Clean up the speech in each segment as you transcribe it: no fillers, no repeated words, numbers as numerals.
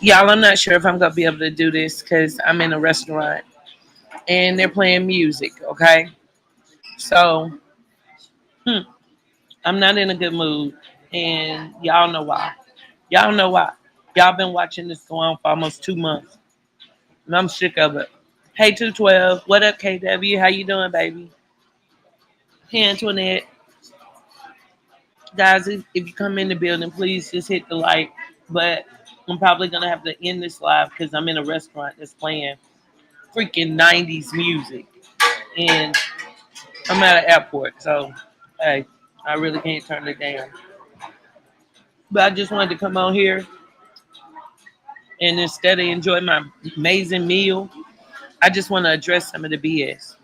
Y'all, I'm not sure if I'm gonna be able to do this because I'm in a restaurant and they're playing music. Okay, so I'm not in a good mood, and y'all know why. Y'all know why. Y'all been watching this go on for almost 2 months, and I'm sick of it. Hey, 212, what up, KW? How you doing, baby? Hey, Antoinette. Guys, if you come in the building, please just hit the like. But I'm probably gonna have to end this live because I'm in a restaurant that's playing freaking 90s music, and I'm at an airport, so hey, I really can't turn it down. But I just wanted to come on here and instead of enjoy my amazing meal, I just want to address some of the BS.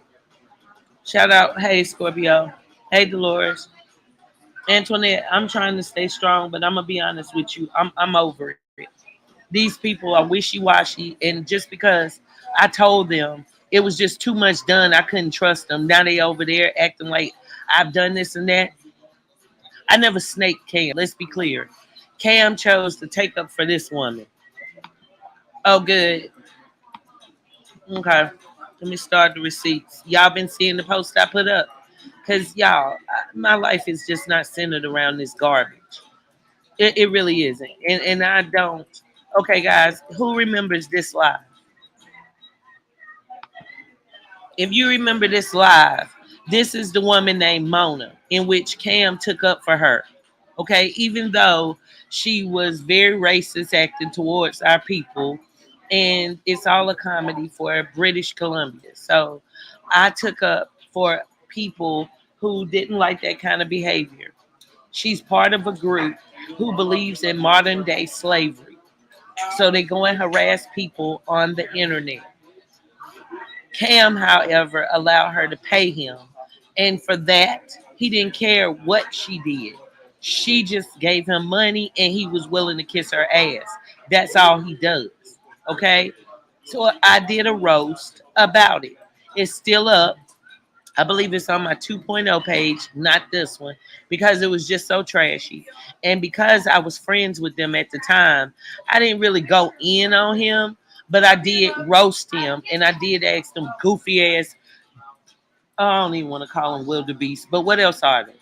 Shout out, hey Scorpio, hey Dolores, Antoinette. I'm trying to stay strong, but I'm gonna be honest with you. I'm over it. These people are wishy washy, and just because I told them it was just too much done, I couldn't trust them. Now they over there acting like I've done this and that. I never snaked Cam. Let's be clear. Cam chose to take up for this woman. Oh, good. Okay. Let me start the receipts. Y'all been seeing the post I put up? Because, y'all, my life is just not centered around this garbage. It really isn't. And I don't. Okay, guys, who remembers this live? If you remember this live, this is the woman named Mona, in which Cam took up for her. Okay, even though she was very racist acting towards our people, and it's all a comedy for British Columbia. So I took up for people who didn't like that kind of behavior. She's part of a group who believes in modern day slavery. So they go and harass people on the internet. Cam, however, allowed her to pay him. And for that, he didn't care what she did. She just gave him money and he was willing to kiss her ass. That's all he does. Okay? So I did a roast about it. It's still up. I believe it's on my 2.0 page, not this one, because it was just so trashy. And because I was friends with them at the time, I didn't really go in on him, but I did roast him and I did ask them goofy ass. I don't even want to call them wildebeest, but what else are they?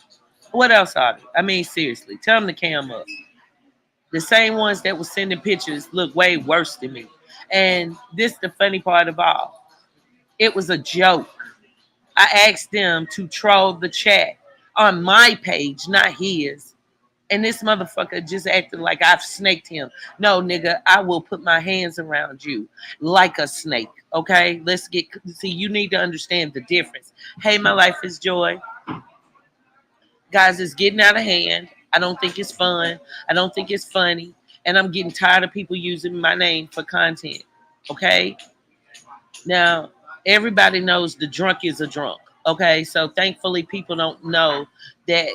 What else are they? I mean, seriously, tell them to cam up. The same ones that was sending pictures look way worse than me. And this the funny part of all. It was a joke. I asked them to troll the chat on my page, not his. And this motherfucker just acted like I've snaked him. No, nigga, I will put my hands around you like a snake. Okay, let's get. See, you need to understand the difference. Hey, my life is joy, guys. It's getting out of hand. I don't think it's fun. I don't think it's funny, and I'm getting tired of people using my name for content. Okay, now everybody knows the drunk is a drunk. Okay, so thankfully people don't know that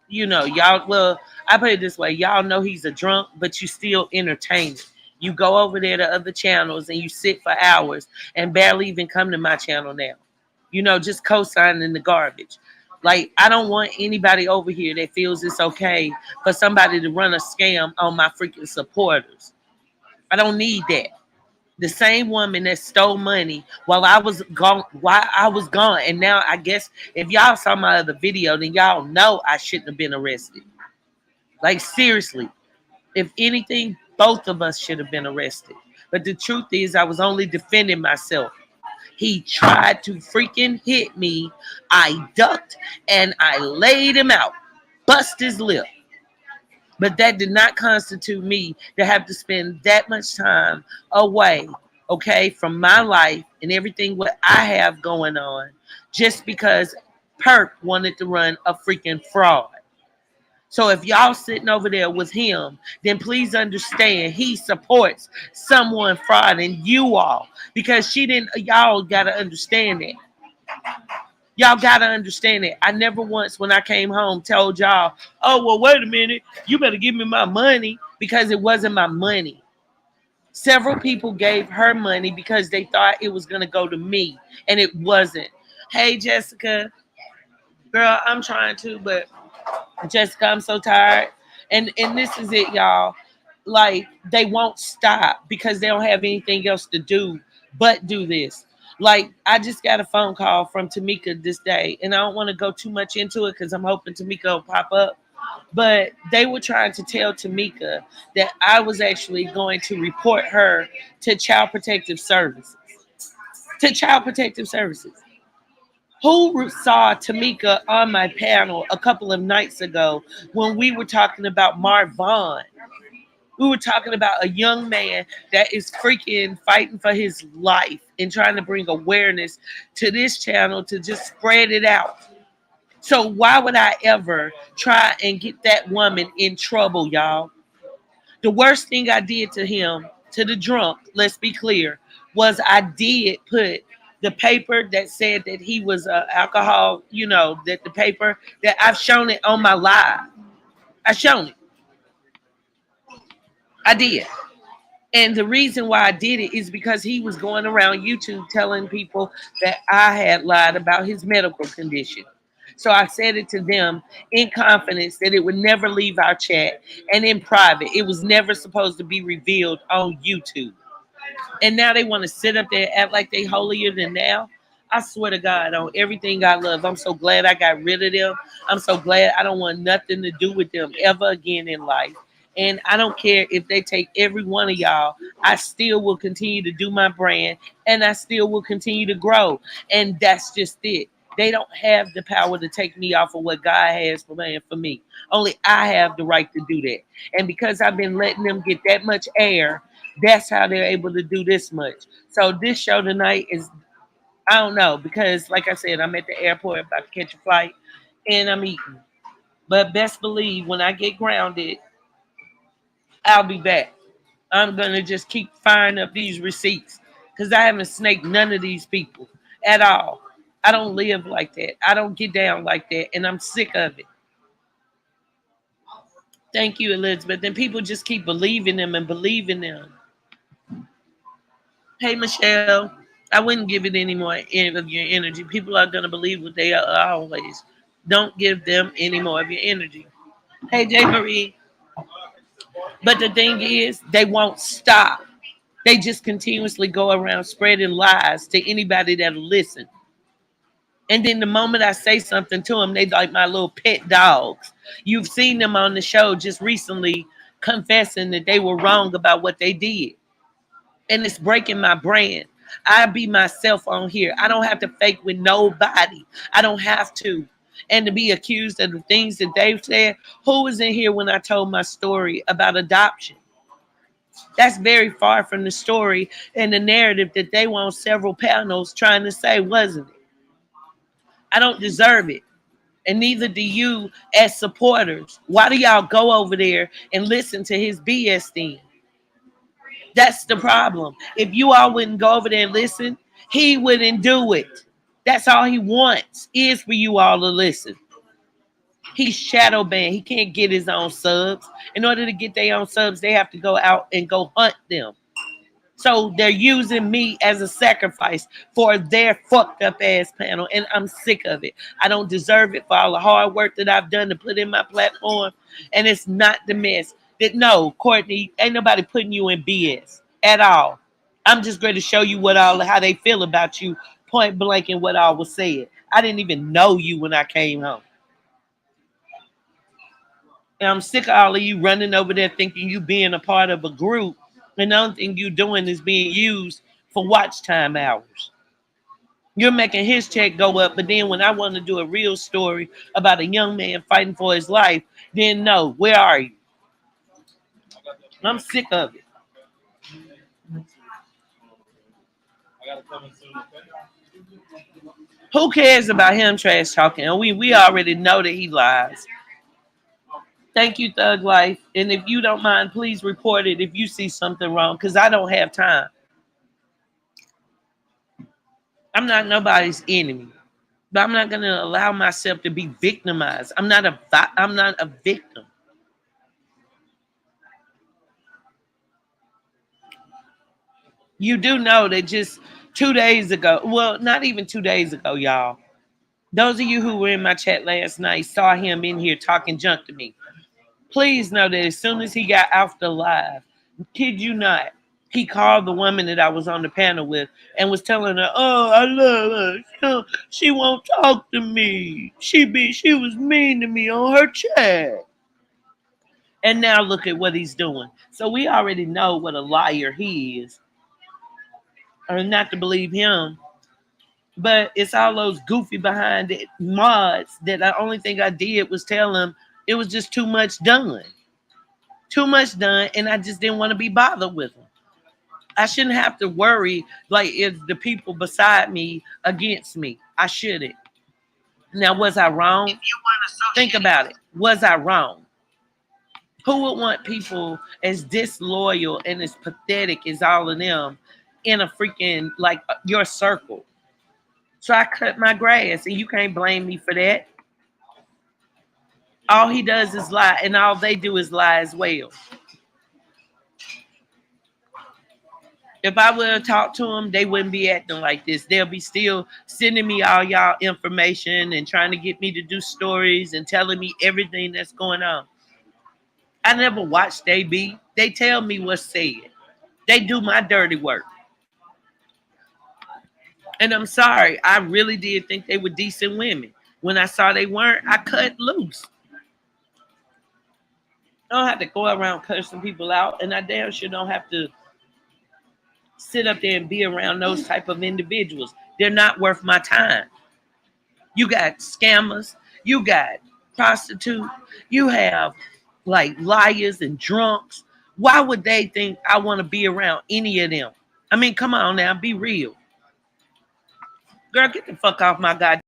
y'all, well, I put it this way, y'all know he's a drunk, but you still entertain it. You go over there to other channels and you sit for hours and barely even come to my channel now. Just co-signing the garbage. Like, I don't want anybody over here that feels it's okay for somebody to run a scam on my freaking supporters. I don't need that. The same woman that stole money while I was gone, and now I guess if y'all saw my other video, then y'all know I shouldn't have been arrested. Like, seriously, if anything, both of us should have been arrested. But the truth is, I was only defending myself. He tried to freaking hit me. I ducked and I laid him out, bust his lip. But that did not constitute me to have to spend that much time away, okay, from my life and everything what I have going on, just because Perk wanted to run a freaking fraud. So if y'all sitting over there with him, then please understand he supports someone fraud and you all, because she didn't. Y'all gotta understand that. Y'all gotta understand it. I never once, when I came home, told y'all, "Oh, well, wait a minute, you better give me my money," because it wasn't my money. Several people gave her money because they thought it was gonna go to me, and it wasn't. Hey, Jessica, girl, I'm trying to, but Jessica, I'm so tired. And this is it, y'all. like they won't stop because they don't have anything else to do but do this. Like I just got a phone call from Tamika this day, and I don't want to go too much into it because I'm hoping Tamika will pop up. But they were trying to tell Tamika that I was actually going to report her to Child Protective Services. To Child Protective Services. Who saw Tamika on my panel a couple of nights ago when we were talking about Marvon? We were talking about a young man that is freaking fighting for his life and trying to bring awareness to this channel to just spread it out. So why would I ever try and get that woman in trouble, y'all? The worst thing I did to him, to the drunk, let's be clear, was I did put the paper that said that he was alcohol, that the paper that I've shown it on my live. I shown it. I did. And the reason why I did it is because he was going around YouTube telling people that I had lied about his medical condition. So I said it to them in confidence that it would never leave our chat and in private. It was never supposed to be revealed on YouTube. And now they want to sit up there and act like they holier than thou. I swear to God, on everything I love, I'm so glad I got rid of them. I'm so glad I don't want nothing to do with them ever again in life. And I don't care if they take every one of y'all. I still will continue to do my brand, and I still will continue to grow. And that's just it. They don't have the power to take me off of what God has planned for me. Only I have the right to do that. And because I've been letting them get that much air, that's how they're able to do this much. So this show tonight is, I don't know, because like I said, I'm at the airport about to catch a flight and I'm eating. But best believe when I get grounded, I'll be back. I'm gonna just keep firing up these receipts because I haven't snaked none of these people at all. I don't live like that. I don't get down like that, and I'm sick of it. Thank you, Elizabeth. Then people just keep believing them and believing them. Hey, Michelle, I wouldn't give it any more of your energy. People are gonna believe what they are always. Don't give them any more of your energy. Hey, J. Marie. But the thing is, they won't stop. They just continuously go around spreading lies to anybody that'll listen. And then the moment I say something to them, they like my little pet dogs. You've seen them on the show just recently confessing that they were wrong about what they did. And it's breaking my brand. I be myself on here. I don't have to fake with nobody. I don't have to. And to be accused of the things that they've said, who was in here when I told my story about adoption? That's very far from the story and the narrative that they were on several panels trying to say, wasn't it? I don't deserve it. And neither do you as supporters. Why do y'all go over there and listen to his BS thing? That's the problem. If you all wouldn't go over there and listen, he wouldn't do it. That's all he wants is for you all to listen. He's shadow banned. He can't get his own subs. In order to get their own subs, they have to go out and go hunt them. So they're using me as a sacrifice for their fucked up ass panel. And I'm sick of it. I don't deserve it for all the hard work that I've done to put in my platform. And it's not the mess. That no, Courtney, ain't nobody putting you in BS at all. I'm just going to show you how they feel about you, point blank, and what all was said. I didn't even know you when I came home. And I'm sick of all of you running over there thinking you being a part of a group, and the only thing you doing is being used for watch time hours. You're making his check go up, but then when I want to do a real story about a young man fighting for his life, then no, where are you? I'm sick of it. Who cares about him trash talking? And we already know that he lies. Thank you, Thug Life. And if you don't mind, please report it if you see something wrong, because I don't have time. I'm not nobody's enemy, but I'm not going to allow myself to be victimized. I'm not a victim. You do know that just 2 days ago, well, not even 2 days ago, y'all. Those of you who were in my chat last night saw him in here talking junk to me. Please know that as soon as he got off the live, kid you not, he called the woman that I was on the panel with and was telling her, "Oh, I love her. She won't talk to me. She was mean to me on her chat." And now look at what he's doing. So we already know what a liar he is, or not to believe him. But it's all those goofy behind it mods that the only thing I did was tell him it was just too much done. Too much done, and I just didn't want to be bothered with him. I shouldn't have to worry like if the people beside me against me. I shouldn't. Now, was I wrong? Think about it. Was I wrong? Who would want people as disloyal and as pathetic as all of them in a freaking like your circle? So I cut my grass, and you can't blame me for that. All he does is lie, and all they do is lie as well. If I would have talked to them, they wouldn't be acting like this. They'll be still sending me all y'all information and trying to get me to do stories and telling me everything that's going on. I never watch they be. They tell me what's said. They do my dirty work. And I'm sorry, I really did think they were decent women. When I saw they weren't, I cut loose. I don't have to go around cursing people out, and I damn sure don't have to sit up there and be around those type of individuals. They're not worth my time. You got scammers, you got prostitutes, you have like liars and drunks. Why would they think I want to be around any of them? I mean, come on now, be real. Girl, get the fuck off my god.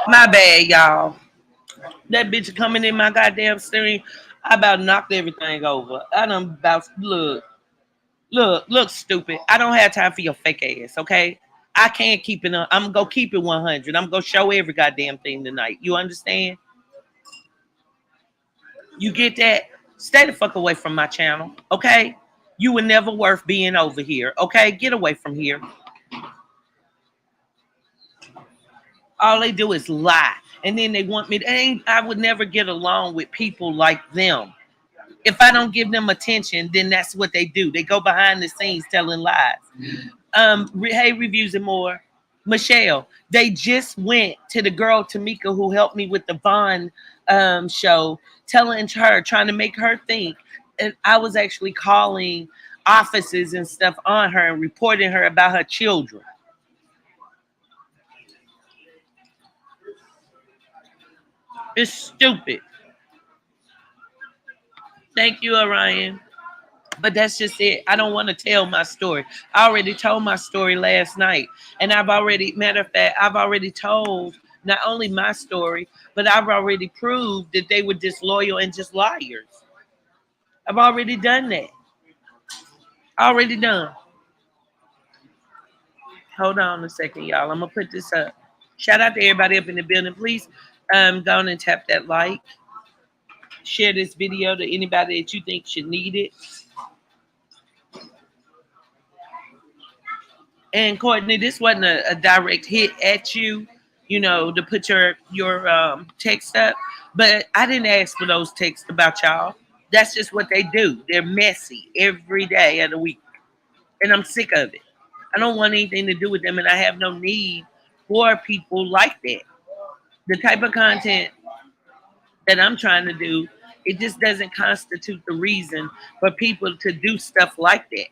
My bad, y'all. That bitch coming in my goddamn steering. I about knocked everything over. I done about look, stupid. I don't have time for your fake ass, okay? I can't keep it. I'm gonna keep it 100. I'm gonna show every goddamn thing tonight. You understand? You get that? Stay the fuck away from my channel, okay? You were never worth being over here, okay? Get away from here. All they do is lie, and then they want me to. I would never get along with people like them. If I don't give them attention, then that's what they do. They go behind the scenes telling lies. Hey, reviews and more. Michelle, they just went to the girl Tamika who helped me with the Vaughn show, telling her, trying to make her think that I was actually calling offices and stuff on her and reporting her about her children. It's stupid. Thank you, Orion. But that's just it. I don't want to tell my story. I already told my story last night. And matter of fact, I've already told not only my story, but I've already proved that they were disloyal and just liars. I've already done that. Already done. Hold on a second, y'all. I'm going to put this up. Shout out to everybody up in the building. Please go on and tap that like. Share this video to anybody that you think should need it. And Courtney, this wasn't a direct hit at you, to put your text up. But I didn't ask for those texts about y'all. That's just what they do. They're messy every day of the week. And I'm sick of it. I don't want anything to do with them, and I have no need for people like that. The type of content that I'm trying to do, it just doesn't constitute the reason for people to do stuff like that.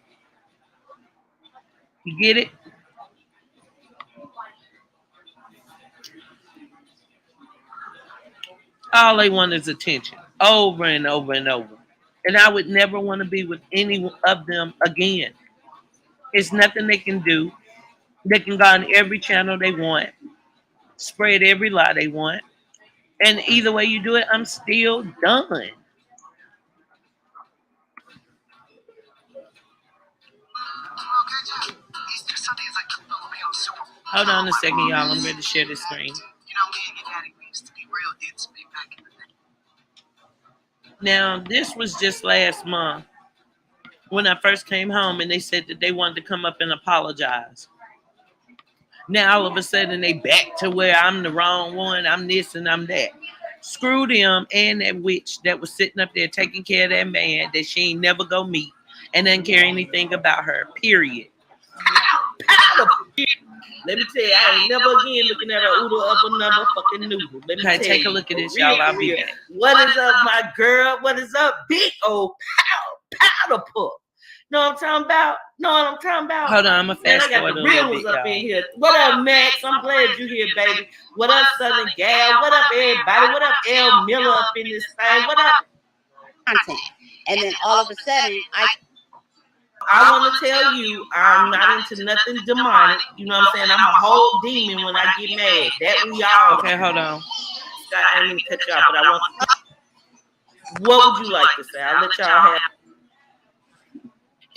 You get it? All they want is attention over and over and over. And I would never want to be with any of them again. It's nothing they can do. They can go on every channel they want, spread every lie they want. And either way you do it, I'm still done. Hold on a second, y'all. I'm ready to share this screen. Now, this was just last month when I first came home and they said that they wanted to come up and apologize. Now, all of a sudden, they back to where I'm the wrong one. I'm this and I'm that. Screw them and that witch that was sitting up there taking care of that man that she ain't never go meet and doesn't care anything about her, period. Let me tell you, I ain't never again looking at a oodle of another fucking noodle. Let me tell take a look at this, y'all. I'll be back. What is up, my girl? What is up, big old powder puff? Know what I'm talking about? Know what I'm talking about? Hold on, I'm a fast forward a little bit, up in here. What up, Max? I'm glad you here, baby. What up, Southern Gal? What up, everybody? What up, L Miller up in this thing? What up? Content. And then all of a sudden, I want to tell you, I'm not into nothing demonic. You know what I'm saying? I'm a whole demon when I get mad. That we all. Okay, hold on. I didn't mean to cut y'all, but I want. What would you like to say? I'll let y'all have.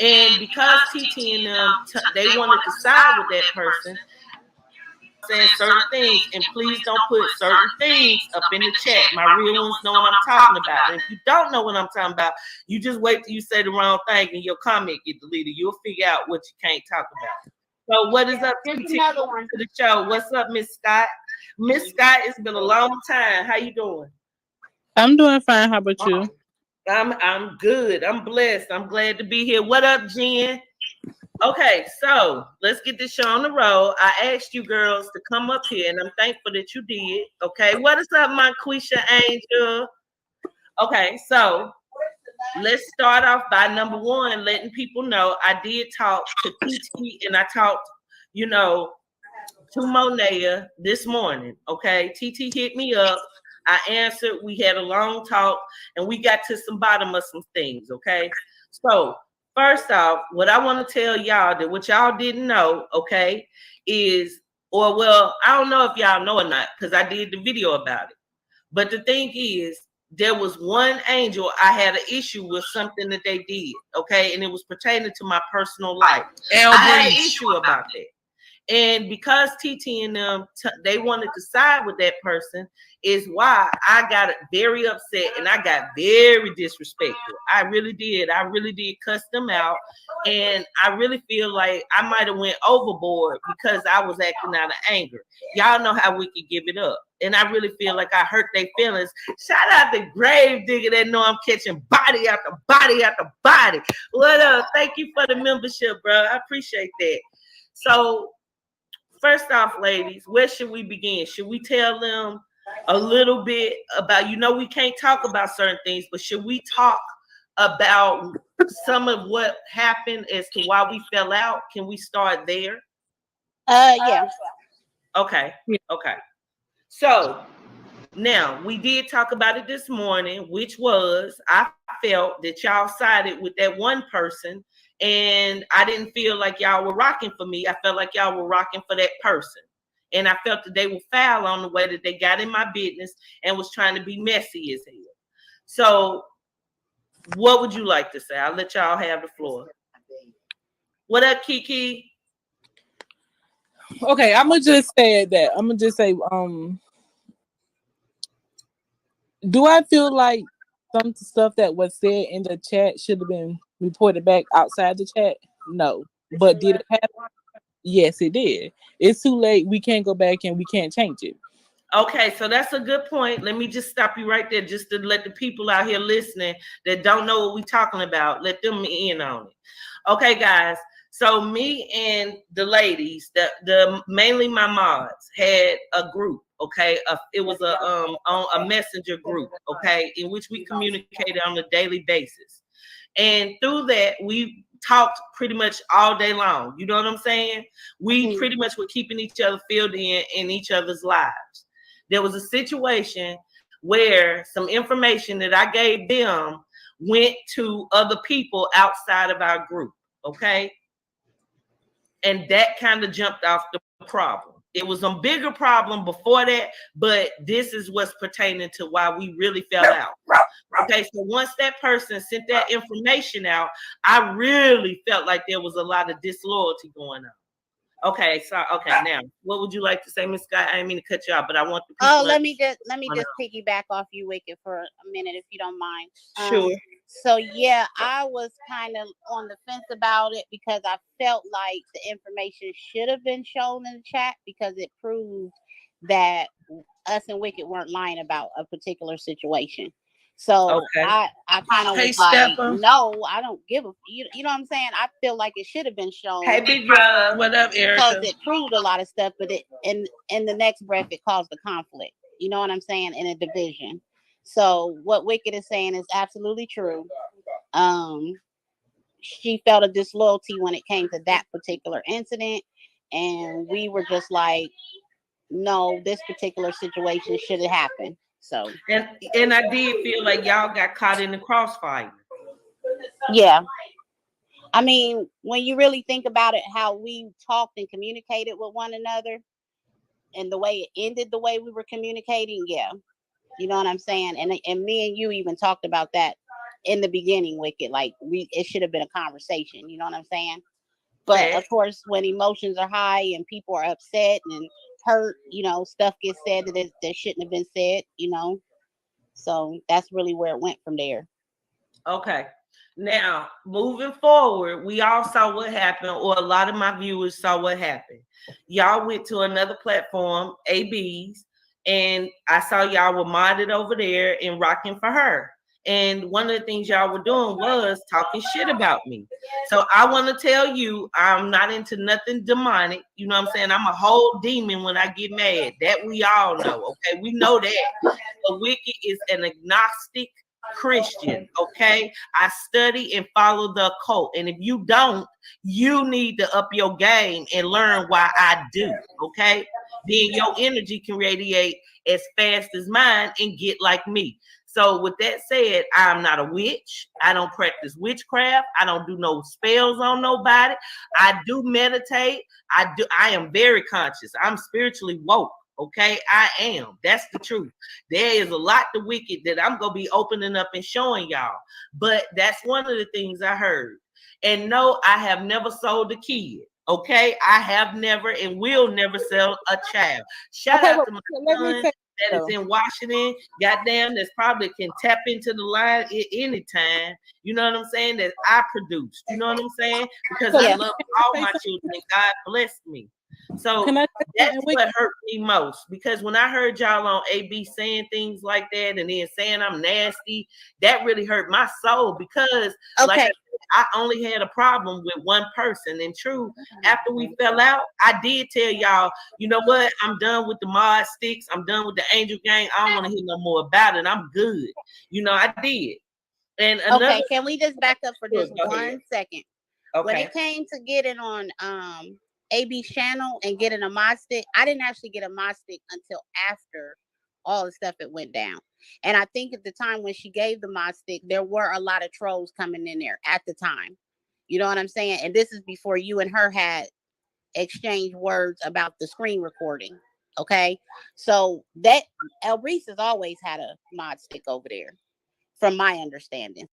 And because TT and them, they wanted to side with that person, saying certain things, and please don't put certain things up in the chat. My real ones know what I'm talking about. And if you don't know what I'm talking about, you just wait till you say the wrong thing and your comment get deleted. You'll figure out what you can't talk about. So what is up, TT? Welcome to the show. What's up, Miss Scott? Miss Scott, it's been a long time. How you doing? I'm doing fine. How about you? I'm good. I'm blessed. I'm glad to be here. What up, Jen? Okay, so let's get this show on the road. I asked you girls to come up here, and I'm thankful that you did. Okay, what is up, my Quisha Angel? Okay, so let's start off by number one, letting people know I did talk to TT, and I talked, to Monea this morning. Okay, TT hit me up. I answered. We had a long talk, and we got to some bottom of some things. Okay, so first off, what I want to tell y'all that what y'all didn't know, okay, is, I don't know if y'all know or not because I did the video about it. But the thing is, there was one angel I had an issue with something that they did, okay, and it was pertaining to my personal life. I had an issue about that. And because TT and them, they wanted to side with that person, is why I got very upset and I got very disrespectful. I really did. I really did cuss them out. And I really feel like I might have went overboard because I was acting out of anger. Y'all know how we can give it up. And I really feel like I hurt their feelings. Shout out to Grave Digger that know I'm catching body after body after body. What up? Thank you for the membership, bro. I appreciate that. So, first off, ladies, where should we begin? Should we tell them a little bit about, we can't talk about certain things, but should we talk about some of what happened as to why we fell out? Can we start there? Yeah. Okay. Okay. So now we did talk about it this morning, which was I felt that y'all sided with that one person. And I didn't feel like y'all were rocking for me. I felt like y'all were rocking for that person. And I felt that they were foul on the way that they got in my business and was trying to be messy as hell. So what would you like to say? I'll let y'all have the floor. What up, Kiki? Okay, I'm going to just say that. I'm going to just say, do I feel like some stuff that was said in the chat should have been reported back outside the chat? No. But did it happen? Yes, it did. It's too late. We can't go back and we can't change it. Okay, so that's a good point. Let me just stop you right there just to let the people out here listening that don't know what we're talking about, let them in on it. Okay, guys. So me and the ladies, the mainly my mods, had a group. Okay, it was a messenger group. Okay, in which we communicated on a daily basis, and through that we talked pretty much all day long. You know what I'm saying? We pretty much were keeping each other filled in each other's lives. There was a situation where some information that I gave them went to other people outside of our group. Okay. And that kind of jumped off the problem. It was a bigger problem before that, but this is what's pertaining to why we really fell out. Okay, so once that person sent that information out, I really felt like there was a lot of disloyalty going on. Okay, so okay, now what would you like to say, Miss Scott? I didn't mean to cut you off, but I want the people. Oh, let me just piggyback off you, Wicked, for a minute, if you don't mind. Sure. So yeah, I was kind of on the fence about it because I felt like the information should have been shown in the chat because it proved that us and Wicked weren't lying about a particular situation. So Okay. I kind of Hey, was like, Stephen. no, I don't give a you know what I'm saying. I feel like it should have been shown. Hey, Big Drug. What up, Erica? Because it proved a lot of stuff, but it in the next breath it caused a conflict. You know what I'm saying? In a division. So what Wicked is saying is absolutely true. She felt a disloyalty when it came to that particular incident, and we were just like, no, this particular situation should have happened. So and I did feel like y'all got caught in the crossfire. Yeah. I mean, when you really think about it, how we talked and communicated with one another and the way it ended, the way we were communicating, yeah. You know what I'm saying? And me and you even talked about that in the beginning, Wicked. Like it should have been a conversation, you know what I'm saying? But of course, when emotions are high and people are upset and hurt, stuff gets said that shouldn't have been said, So that's really where it went from there. Okay. Now, moving forward, we all saw what happened, or a lot of my viewers saw what happened. Y'all went to another platform, AB's, and I saw y'all were modded over there and rocking for her. And one of the things y'all were doing was talking shit about me. So I want to tell you, I'm not into nothing demonic. You know what I'm saying? I'm a whole demon when I get mad. That we all know. Okay, we know that. The Wicked is an agnostic Christian. Okay, I study and follow the occult. And if you don't, you need to up your game and learn why I do. Okay, then your energy can radiate as fast as mine and get like me. So with that said, I'm not a witch. I don't practice witchcraft. I don't do no spells on nobody. I do meditate. I am very conscious. I'm spiritually woke. Okay, I am. That's the truth. There is a lot to Wicked that I'm gonna be opening up and showing y'all. But that's one of the things I heard. And no, I have never sold a kid. Okay, I have never and will never sell a child. Shout out to my son that is in Washington. Goddamn, that's probably can tap into the line at any time. You know what I'm saying? That I produced. You know what I'm saying? Because I love all my children and God blessed me. So that's what hurt me most, because when I heard y'all on AB saying things like that and then saying I'm nasty, that really hurt my soul, because like I said, I only had a problem with one person. And true, after we fell out, I did tell y'all, you know what? I'm done with the mod sticks. I'm done with the Angel Gang. I don't want to hear no more about it. I'm good. I did. And okay, can we just back up for just 1 second? Okay. When it came to getting on AB's channel and getting a mod stick, I didn't actually get a mod stick until after all the stuff that went down. And I think at the time when she gave the mod stick, there were a lot of trolls coming in there at the time. You know what I'm saying? And this is before you and her had exchanged words about the screen recording. Okay. So that El Reese has always had a mod stick over there, from my understanding.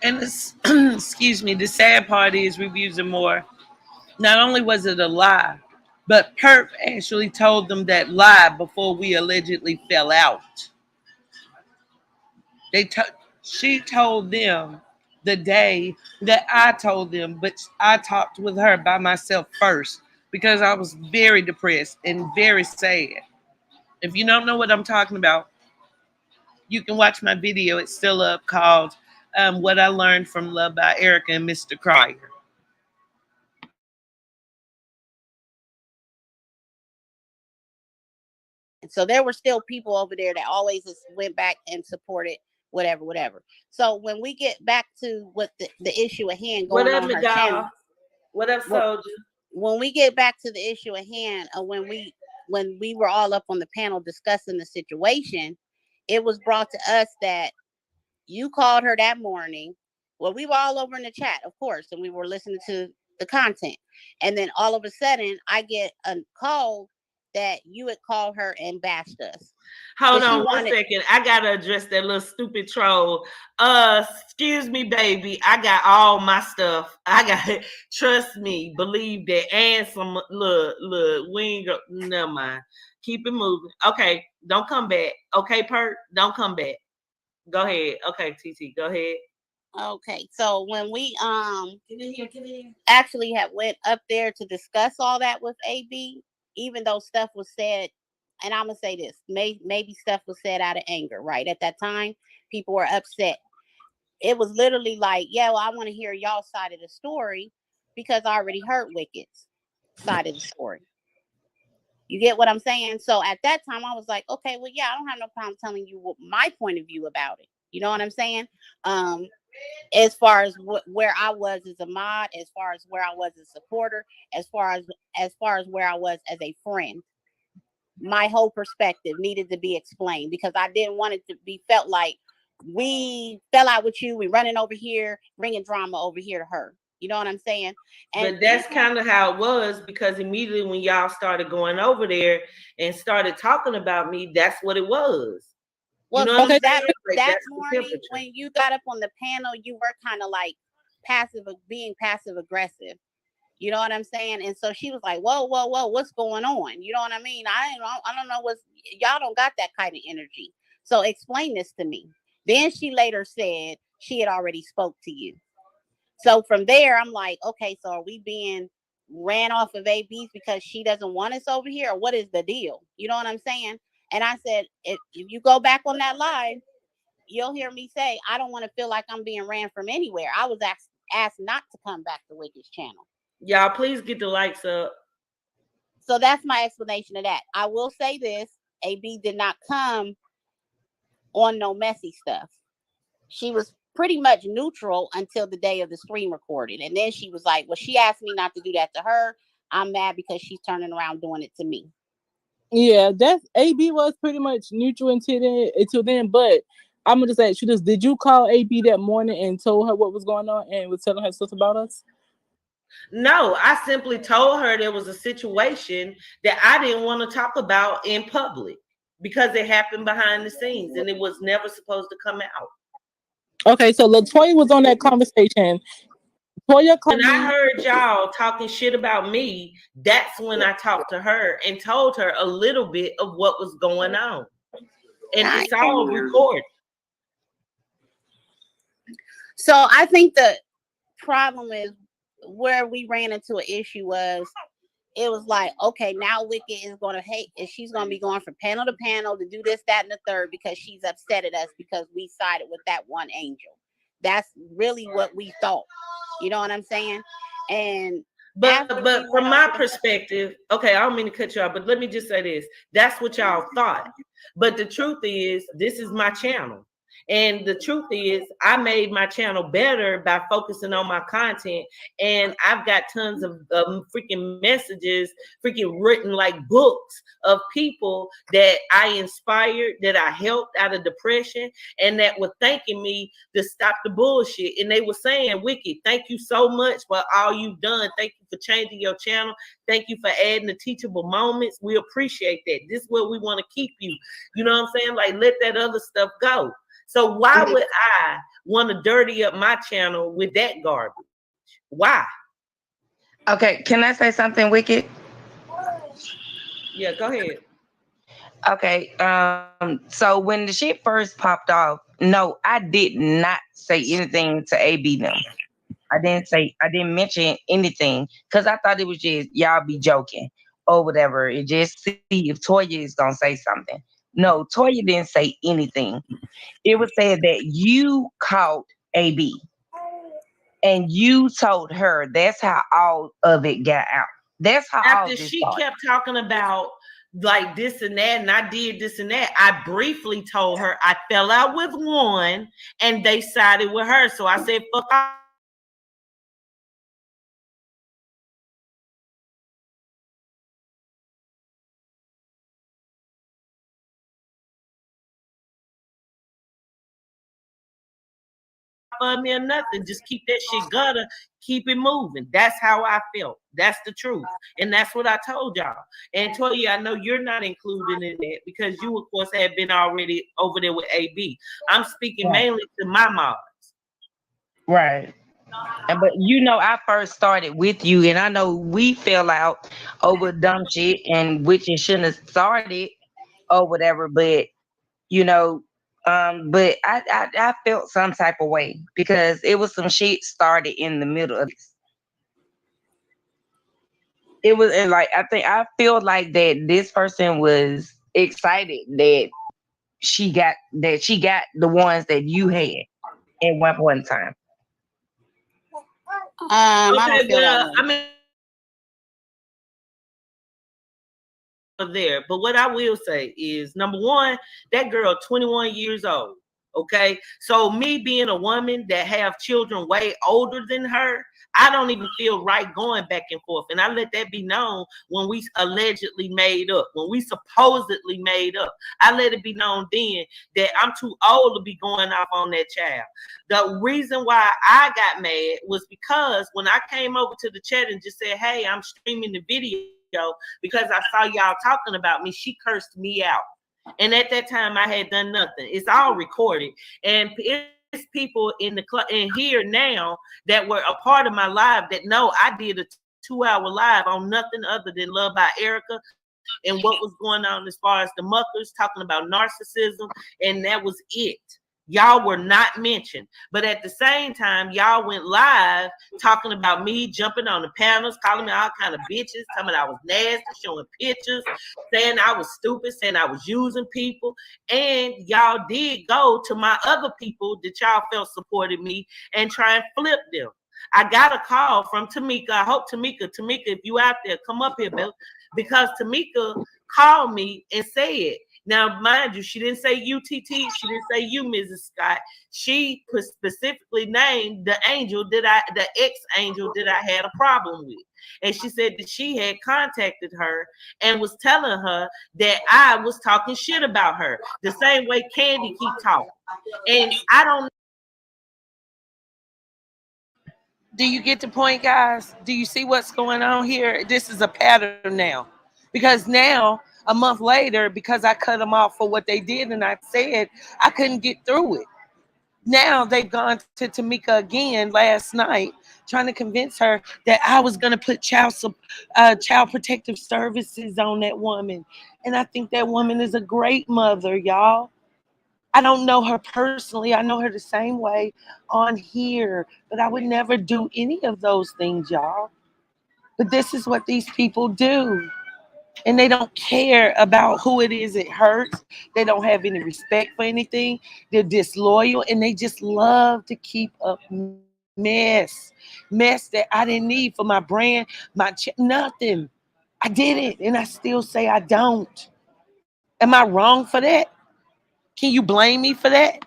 And this, excuse me, the sad part is reviews are more. Not only was it a lie, but Perp actually told them that lie before we allegedly fell out. She told them the day that I told them, but I talked with her by myself first because I was very depressed and very sad. If you don't know what I'm talking about, you can watch my video. It's still up, called What I Learned from Love by Erica and Mr. Cryer. So there were still people over there that always just went back and supported whatever. So when we get back to what the issue at hand going on her channel. What up, Soldier? when we get back to the issue at hand, when we were all up on the panel discussing the situation, it was brought to us that you called her that morning. Well, we were all over in the chat, of course, and we were listening to the content. And then all of a sudden, I get a call that you had called her and bashed us. Hold on one second. I gotta address that little stupid troll. Excuse me, baby. I got all my stuff. I got trust me, believe that, and some look, we ain't go, never mind. Keep it moving. Okay, don't come back. Okay, Perk, don't come back. Go ahead. Okay, TT, go ahead. Okay, so when we actually have went up there to discuss all that with AB, even though stuff was said, and I'm gonna say this, maybe stuff was said out of anger, right? At that time, people were upset. It was literally like, yeah, well, I want to hear y'all side of the story because I already heard Wicked's side of the story. You get what I'm saying? So at that time, I was like, okay, well, yeah, I don't have no problem telling you what my point of view about it. You know what I'm saying? As far as where I was as a mod, as far as where I was as a supporter, as far as where I was as a friend, my whole perspective needed to be explained because I didn't want it to be felt like we fell out with you, we running over here, bringing drama over here to her. You know what I'm saying? And but that's kind of how it was, because immediately when y'all started going over there and started talking about me, that's what it was. Well, you know okay, that morning when you got up on the panel, you were kind of like being passive aggressive. You know what I'm saying? And so she was like, whoa, whoa, whoa, what's going on? You know what I mean? I don't know y'all don't got that kind of energy. So explain this to me. Then she later said she had already spoke to you. So from there, I'm like, okay, so are we being ran off of AB's because she doesn't want us over here? Or what is the deal? You know what I'm saying? And I said, if you go back on that live, you'll hear me say, I don't want to feel like I'm being ran from anywhere. I was asked not to come back to Wicked's channel. Y'all, please get the likes up. So that's my explanation of that. I will say this, AB did not come on no messy stuff. She was pretty much neutral until the day of the screen recording. And then she was like, well, she asked me not to do that to her. I'm mad because she's turning around doing it to me. Yeah, that's AB was pretty much neutral until then. But I'm gonna just ask you this: did you call AB that morning and told her what was going on and was telling her stuff about us? No, I simply told her there was a situation that I didn't want to talk about in public because it happened behind the scenes and it was never supposed to come out. Okay, so LaToya was on that conversation. When I heard y'all talking shit about me, that's when I talked to her and told her a little bit of what was going on. And it's all recorded. So I think the problem is where we ran into an issue was it was like, okay, now Wicked is going to hate, and she's going to be going from panel to panel to do this, that, and the third because she's upset at us because we sided with that one angel. That's really what we thought. You know what I'm saying? And but from my perspective, okay, I don't mean to cut you off, but let me just say this. That's what y'all thought. But the truth is, this is my channel. And the truth is, I made my channel better by focusing on my content. And I've got tons of freaking messages, freaking written like books of people that I inspired, that I helped out of depression, and that were thanking me to stop the bullshit. And they were saying, Wicked, thank you so much for all you've done. Thank you for changing your channel. Thank you for adding the teachable moments. We appreciate that. This is where we want to keep you. You know what I'm saying? Like, let that other stuff go. So why would I want to dirty up my channel with that garbage? Why? Okay, can I say something, Wicked? Yeah, go ahead. Okay, so when the shit first popped off, no, I did not say anything to AB them. I didn't mention anything because I thought it was just y'all be joking or whatever. It just see if Toya is gonna say something. No, Toya didn't say anything. It was said that you caught AB and you told her. That's how all of it got out. That's how after she kept talking about like this and that, and I did this and that, I briefly told her I fell out with one and they sided with her. So I said, fuck of me or nothing. Just keep that shit gutter, keep it moving. That's how I felt. That's the truth. And that's what I told y'all. And Toya, I know you're not included in that because you, of course, have been already over there with AB. I'm speaking mainly to my moms. Right. But I first started with you, and I know we fell out over dumb shit, and which it shouldn't have started or whatever. But you know, but I felt some type of way because it was some shit started in the middle of this. It was, and like I feel like that this person was excited that she got the ones that you had at one time. I don't Okay, feel that well, way. I mean, there. But what I will say is, number one, that girl 21 years old. Okay, so me being a woman that have children way older than her, I don't even feel right going back and forth. And I let that be known when we allegedly made up, when we supposedly made up. I let it be known then that I'm too old to be going off on that child. The reason why I got mad was because when I came over to the chat and just said, hey, I'm streaming the video because I saw y'all talking about me, she cursed me out. And at that time, I had done nothing. It's all recorded, and it's people in the club in here now that were a part of my live that know I did a 2-hour live on nothing other than Love by Erica and what was going on as far as the muckers talking about narcissism, and that was it. Y'all were not mentioned. But at the same time, y'all went live talking about me jumping on the panels, calling me all kind of bitches, telling me I was nasty, showing pictures, saying I was stupid, saying I was using people. And y'all did go to my other people that y'all felt supported me and try and flip them. I got a call from Tamika. I hope Tamika, if you out there, come up here, Bill, because Tamika called me and said, now, mind you, she didn't say UTT. She didn't say you, Mrs. Scott. She specifically named the ex-angel that I had a problem with. And she said that she had contacted her and was telling her that I was talking shit about her. The same way Candy keep talking. And I don't. Do you get the point, guys? Do you see what's going on here? This is a pattern now. Because now, a month later, because I cut them off for what they did and I said I couldn't get through it. Now they've gone to Tamika again last night, trying to convince her that I was going to put child protective services on that woman. And I think that woman is a great mother, y'all. I don't know her personally. I know her the same way on here, but I would never do any of those things, y'all. But this is what these people do. And they don't care about who it is it hurts. They don't have any respect for anything. They're disloyal and they just love to keep up mess that I didn't need for my brand, nothing. I did it and I still say I don't. Am I wrong for that? Can you blame me for that?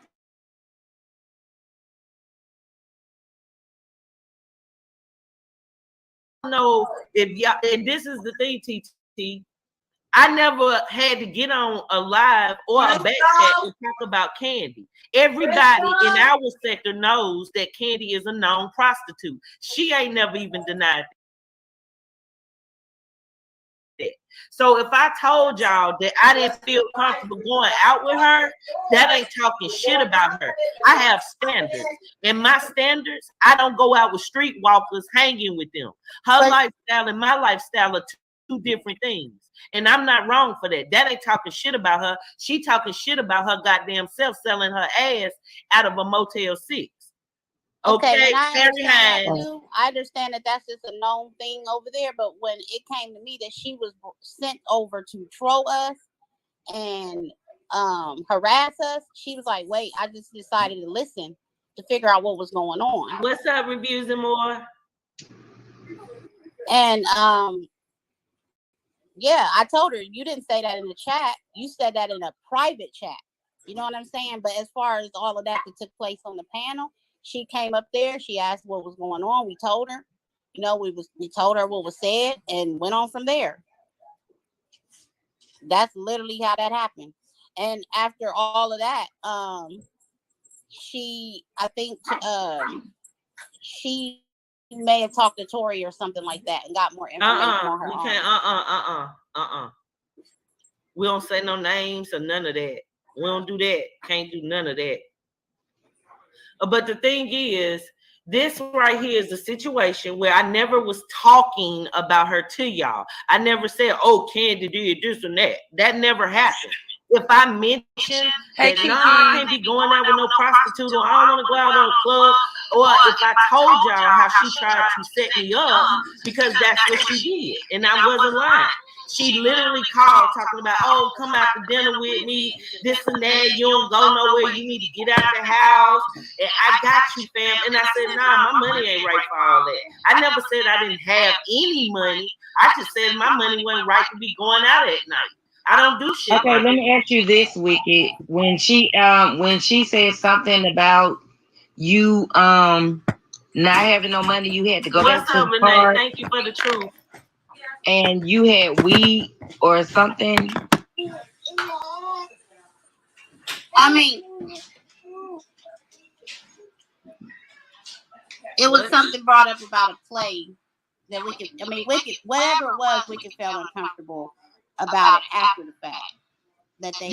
Know if y'all, and this is the thing, TT. I never had to get on a live or a back chat and talk about Candy. Everybody in our sector knows that Candy is a known prostitute. She ain't never even denied that. So if I told y'all that I didn't feel comfortable going out with her, that ain't talking shit about her. I have standards. And my standards, I don't go out with streetwalkers hanging with them. Her lifestyle and my lifestyle are two different things. And I'm not wrong for that. That ain't talking shit about her. She talking shit about her goddamn self selling her ass out of a Motel 6. Okay, I understand that that's just a known thing over there. But when it came to me that she was sent over to troll us and harass us, she was like, wait, I just decided to listen to figure out what was going on. What's up, Reviews and More? And yeah, I told her, you didn't say that in the chat. You said that in a private chat. You know what I'm saying? But as far as all of that took place on the panel, she came up there. She asked what was going on. We told her. You know, we told her what was said and went on from there. That's literally how that happened. And after all of that, I think she may have talked to Tori or something like that and got more information on her We own. can't. We don't say no names or none of that. We don't do that. Can't do none of that. But the thing is, this right here is a situation where I never was talking about her to y'all. I never said, "Oh, Candy did this and that." That never happened. If I mentioned that, no, I can't be going out with no prostitute, or I don't want to go out on a club, or if I told y'all how she tried to set me up, because that's what she did, and I wasn't lying. She literally called talking about, "Oh, come out to dinner with me, this and that. You don't go nowhere. You need to get out the house. And I got you, fam." And I said, "Nah, my money ain't right for all that." I never said I didn't have any money. I just said my money wasn't right to be going out at night. I don't do shit. Okay, let me ask you this, Wicked. When she said something about you not having no money, you had to go back What's to up, the Renee? car, Thank you for the truth. and you had weed or something. I mean, it was something brought up about a play that Wicked, whatever it was, Wicked felt uncomfortable about it after the fact. That they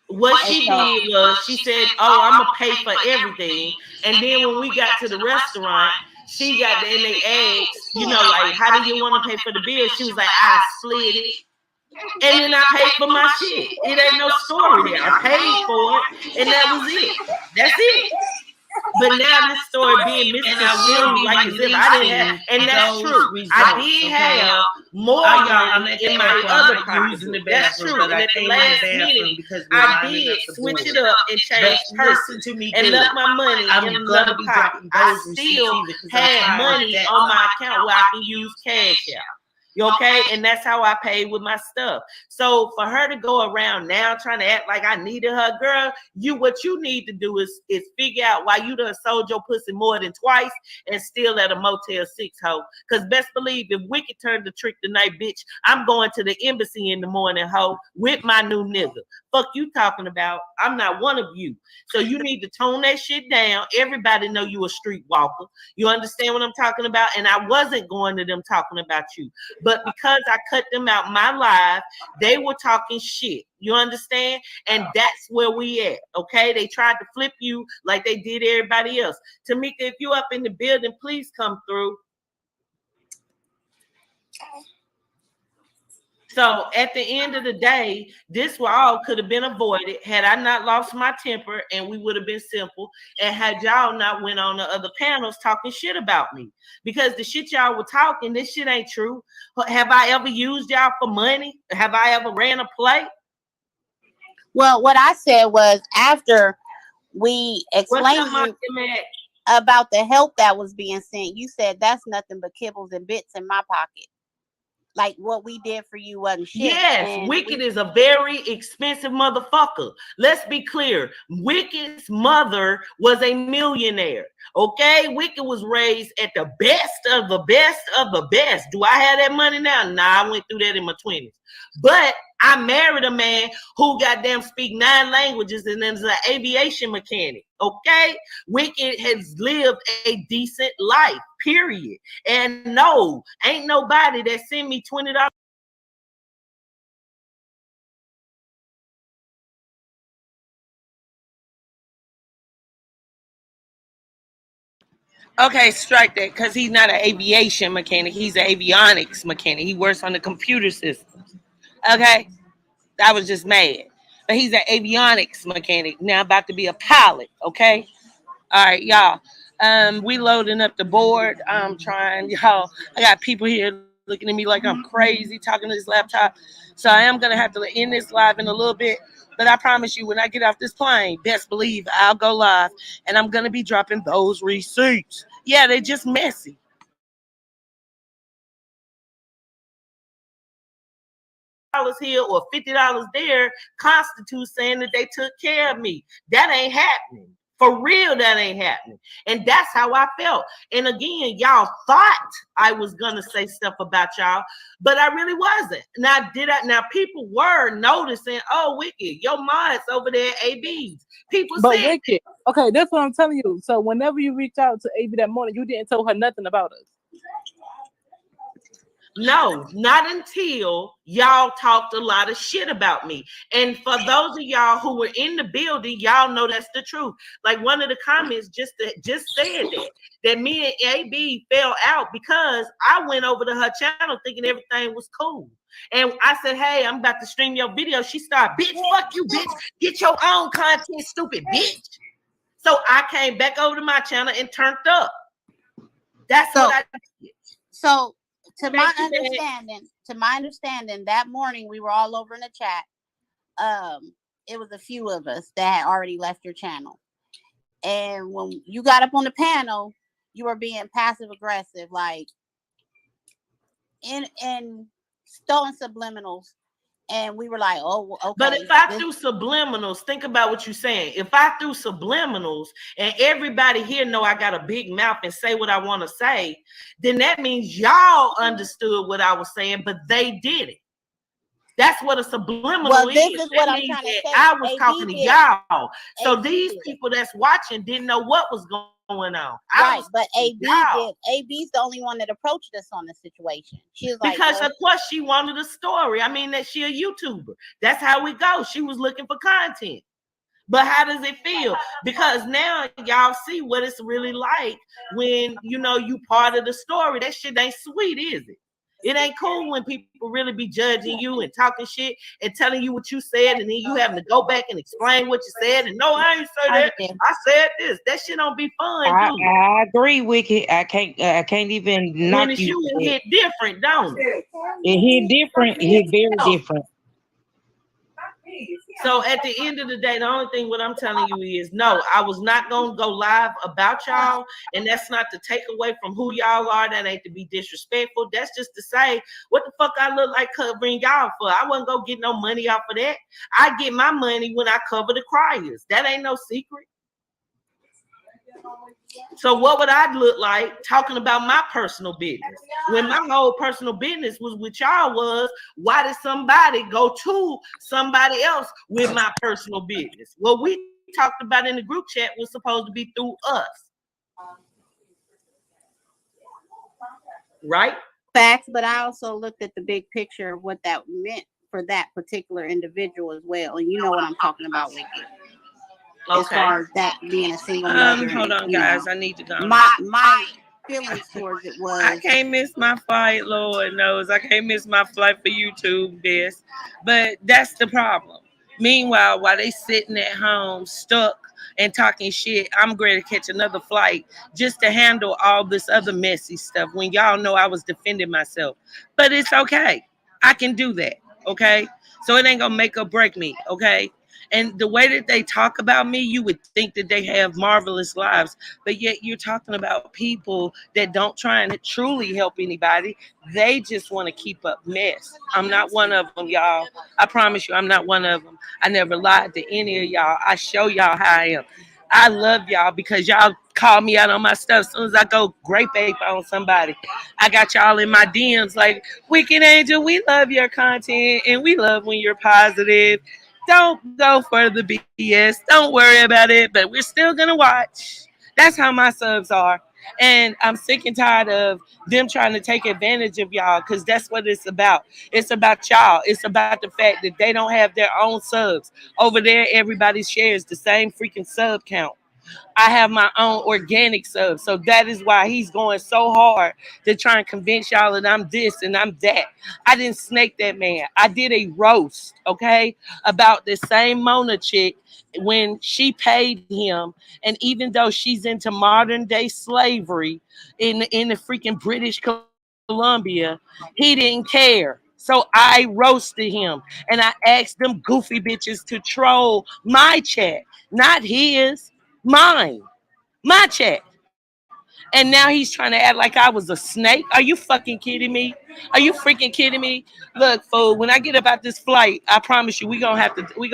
What she did was she said, "Oh, I'm gonna pay for everything." And then when we got to the restaurant, she got there and they asked, like, "How do you want to pay for the bill?" She was like, "I split it." And then I paid for my shit. It ain't no story there. I paid for it, and that was it. That's it. But now this story being misconstrued like as if I didn't have, and that's true. I did have more money in my other pocket. That's true. And at the last minute, I did switch it up and change purses and left my money in another pocket. I still had money on my account where I can use cash out. You okay? And that's how I paid with my stuff. So for her to go around now trying to act like I needed her, girl, what you need to do is figure out why you done sold your pussy more than twice and still at a Motel 6 hoe. Because best believe if Wicked turned the trick tonight, bitch, I'm going to the embassy in the morning, hoe, with my new nigga. Fuck you talking about? I'm not one of you. So you need to tone that shit down. Everybody know you a streetwalker. You understand what I'm talking about? And I wasn't going to them talking about you. But because I cut them out my live, they were talking shit. You understand? And that's where we at. Okay? They tried to flip you like they did everybody else. Tamika, if you up in the building, please come through. So at the end of the day, this all could have been avoided had I not lost my temper, and we would have been simple, and had y'all not went on the other panels talking shit about me. Because the shit y'all were talking, this shit ain't true. Have I ever used y'all for money? Have I ever ran a play? Well, what I said was after we explained about the help that was being sent, you said that's nothing but kibbles and bits in my pocket. Like what we did for you wasn't shit. Yes, Wicked is a very expensive motherfucker. Let's be clear. Wicked's mother was a millionaire. Okay, Wicked was raised at the best of the best of the best. Do I have that money now? Nah, I went through that in my 20s. But I married a man who goddamn speak 9 languages and is an aviation mechanic. Okay, Wicked has lived a decent life. Period. And no, ain't nobody that send me $20. Okay, strike that, because he's not an aviation mechanic. He's an avionics mechanic. He works on the computer systems. Okay, I was just mad. But he's an avionics mechanic. Now about to be a pilot. Okay, all right, y'all. We loading up the board. I'm trying, y'all. I got people here looking at me like I'm crazy talking to this laptop. So I am gonna have to end this live in a little bit. But I promise you, when I get off this plane, best believe I'll go live, and I'm gonna be dropping those receipts. Yeah, they're just messy. $50 here or $50 there constitutes saying that they took care of me. That ain't happening. For real, that ain't happening. And that's how I felt. And again, y'all thought I was gonna say stuff about y'all, but I really wasn't. Now people were noticing, oh, Wicked, your mind's over there at AB's. People But said Wicked, okay, that's what I'm telling you. So whenever you reach out to AB that morning, you didn't tell her nothing about us. no, not until y'all talked a lot of shit about me. And for those of y'all who were in the building, y'all know that's the truth. Like one of the comments just said that me and AB fell out because I went over to her channel thinking everything was cool. And I said, hey, I'm about to stream your video. She started, bitch, fuck you, bitch. Get your own content, stupid bitch. So I came back over to my channel and turned up. That's what I did. So to my understanding, that morning we were all over in the chat. It was a few of us that had already left your channel. And when you got up on the panel, you were being passive aggressive, like in throwing subliminals. And we were like, oh, okay. But if I threw subliminals, think about what you're saying. If I threw subliminals and everybody here know I got a big mouth and say what I want to say, then that means y'all understood what I was saying, but they didn't. That's what a subliminal is. This is what I'm trying to say. I was talking to y'all. So these people that's watching didn't know what was going on. Right, but AB did. AB's the only one that approached us on the situation. She was like, because of course she wanted a story. I mean, that she a YouTuber. That's how we go. She was looking for content. But how does it feel? Because now y'all see what it's really like when you part of the story. That shit ain't sweet, is it? It ain't cool when people really be judging you and talking shit and telling you what you said, and then you having to go back and explain what you said. And no, I ain't say that. I said this. That shit don't be fun. I agree, Wicked. I can't even knock when it's you. It hit different, don't it? It hit different. It hit very different. So at the end of the day, the only thing what I'm telling you is no, I was not gonna go live about y'all, and that's not to take away from who y'all are. That ain't to be disrespectful. That's just to say what the fuck I look like covering y'all for. I wasn't gonna get no money off of that. I get my money when I cover the criers. That ain't no secret. So what would I look like talking about my personal business when my whole personal business was with y'all? Was why did somebody go to somebody else with my personal business? What we talked about in the group chat was supposed to be through us, right? Facts, but I also looked at the big picture of what that meant for that particular individual as well, and you know what I'm talking about, Wicked. As far as that being a single mother. Hold on, guys. I need to go. My feelings towards it was I can't miss my flight, Lord knows. I can't miss my flight for YouTube, this. But that's the problem. Meanwhile, while they sitting at home stuck and talking shit, I'm ready to catch another flight just to handle all this other messy stuff when y'all know I was defending myself. But it's okay. I can do that, okay? So it ain't gonna make or break me, okay? And the way that they talk about me, you would think that they have marvelous lives, but yet you're talking about people that don't try and truly help anybody. They just want to keep up mess. I'm not one of them, y'all. I promise you, I'm not one of them. I never lied to any of y'all. I show y'all how I am. I love y'all because y'all call me out on my stuff. As soon as I go grape ape on somebody, I got y'all in my DMs like, Wicked Angel, we love your content and we love when you're positive. Don't go for the BS. Don't worry about it, but we're still going to watch. That's how my subs are. And I'm sick and tired of them trying to take advantage of y'all because that's what it's about. It's about y'all. It's about the fact that they don't have their own subs. Over there, everybody shares the same freaking sub count. I have my own organic sub. So that is why he's going so hard to try and convince y'all that I'm this and I'm that. I didn't snake that man. I did a roast, okay, about this same Mona chick when she paid him. And even though she's into modern day slavery in the freaking British Columbia, he didn't care. So I roasted him and I asked them goofy bitches to troll my chat, not his. Mine, my chat. And now he's trying to act like I was a snake. Are you fucking kidding me? Are you freaking kidding me? Look, fool, when I get up out this flight, I promise you we go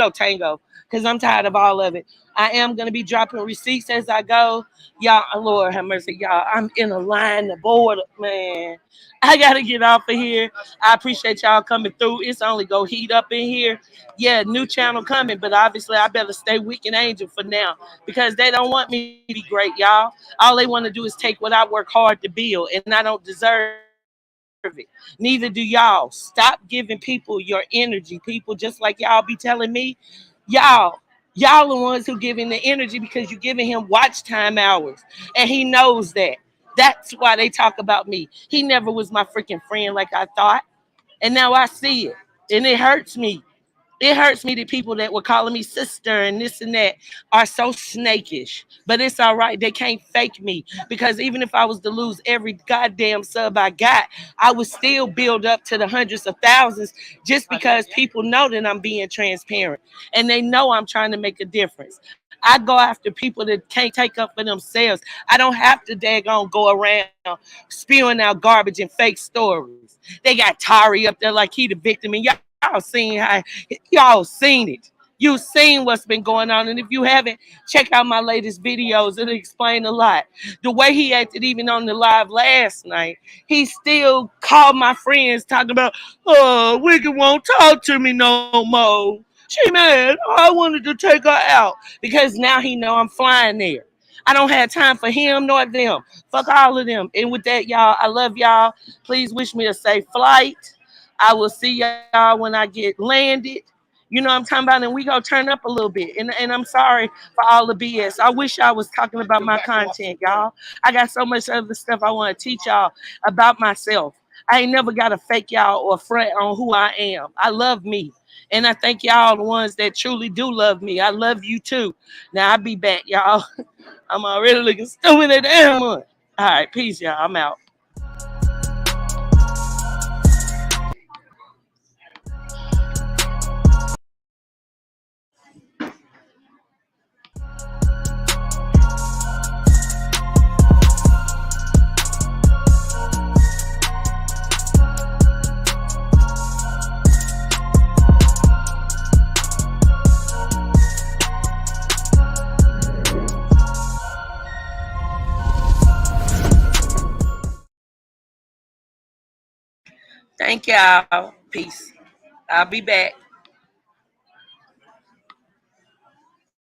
tango because I'm tired of all of it. I am going to be dropping receipts as I go. Y'all, Lord have mercy, y'all. I'm in a line to board, man. I got to get off of here. I appreciate y'all coming through. It's only go heat up in here. Yeah, new channel coming, but obviously I better stay weak and angel for now because they don't want me to be great, y'all. All they want to do is take what I work hard to build, and I don't deserve it. Neither do y'all. Stop giving people your energy. People just like y'all be telling me, y'all, y'all the ones who giving the energy because you giving him watch time hours, and he knows that. That's why they talk about me. He never was my freaking friend like I thought, and now I see it, and it hurts me. It hurts me that people that were calling me sister and this and that are so snakish. But it's all right. They can't fake me because even if I was to lose every goddamn sub I got, I would still build up to the hundreds of thousands just because people know that I'm being transparent and they know I'm trying to make a difference. I go after people that can't take up for themselves. I don't have to daggone go around spewing out garbage and fake stories. They got Tari up there like he the victim, and y'all seen it. You seen what's been going on, and if you haven't, check out my latest videos. It'll explain a lot. The way he acted, even on the live last night, he still called my friends talking about, "Oh, Wicked won't talk to me no more. She mad. I wanted to take her out because now he know I'm flying there." I don't have time for him nor them. Fuck all of them. And with that, y'all, I love y'all. Please wish me a safe flight. I will see y'all when I get landed. You know what I'm talking about? And we go turn up a little bit. And I'm sorry for all the BS. I wish I was talking about my content, y'all. I got so much other stuff I want to teach y'all about myself. I ain't never got to fake y'all or front on who I am. I love me. And I thank y'all, the ones that truly do love me. I love you too. Now I'll be back, y'all. I'm already looking stupid at the damn one. All right, peace, y'all. I'm out. Thank y'all. Peace. I'll be back.